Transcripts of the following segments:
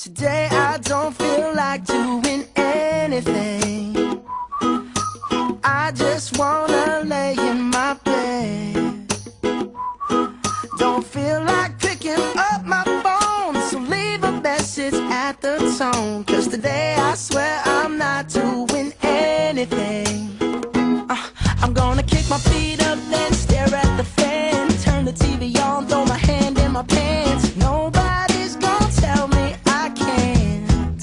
Today I don't feel like doing anything. I just wanna lay in my bed. Don't feel like picking up my phone, so leave a message at the tone. 'Cause today I swear I'm not doing anything. I'm gonna kick my feet up, then stare at the fan. Turn the TV on, throw my hand in my pants. Nobody's gonna tell me I can't.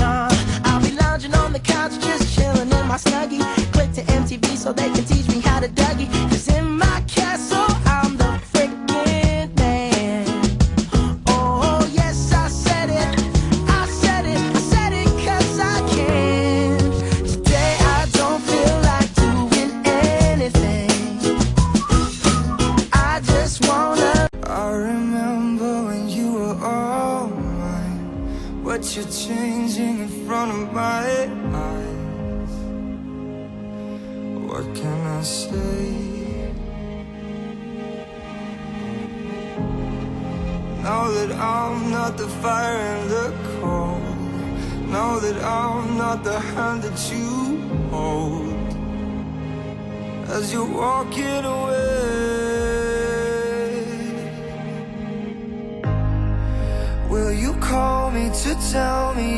Nah, I'll be lounging on the couch, just chilling in my Snuggie. Click to MTV so they can teach me how to Dougie. 'Cause in my castle I'm the freaking man. Oh yes, I said it, I said it, I said it 'cause I can. Today I don't feel like doing anything. I just wanna. I remember when you were all mine, but you're changing in front of my eyes. What can I say? Now that I'm not the fire and the cold, now that I'm not the hand that you hold, as you're walking away, will you call me to tell me